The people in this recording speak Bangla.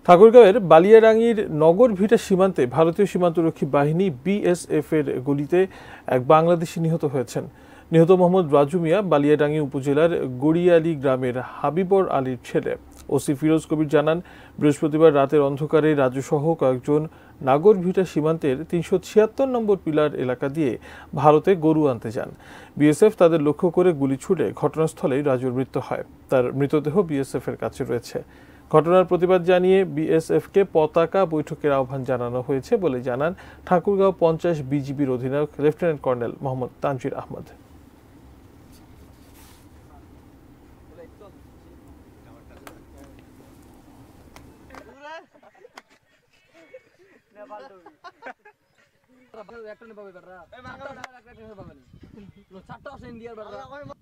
ঠাকুরগাঁওয়ের বালিয়াডাঙ্গির নগরভিটা সীমান্তে ভারতীয় সীমান্তরক্ষী বাহিনী বিএসএফ এর গুলিতে এক বাংলাদেশি নিহত হয়েছেন। নিহত মোহাম্মদ রাজু মিয়া বালিয়াডাঙ্গি উপজেলার গড়িয়ালি গ্রামের হাবিবর আলীর ছেলে। ওসি ফিরোজ কবির জানান, বৃহস্পতিবার রাতের অন্ধকারে রাজুসহ কয়েকজন নাগরভিটা সীমান্তের ৩৭৬ নম্বর পিলার এলাকা দিয়ে ভারতে গরু আনতে যান। বিএসএফ তাদের লক্ষ্য করে গুলি ছুড়ে ঘটনাস্থলেই রাজুর মৃত্যু হয়। তার মৃতদেহ বিএসএফ এর কাছে রয়েছে। ঘটনার প্রতিবাদ জানিয়ে বিএসএফকে পতাকা বৈঠকের আহ্বান জানানো হয়েছে বলে জানান ঠাকুরগাঁও ৫০ বিজিবির অধিনায়ক লেফটেন্যান্ট কর্নেল মোহাম্মদ তানজির আহমদ। একটা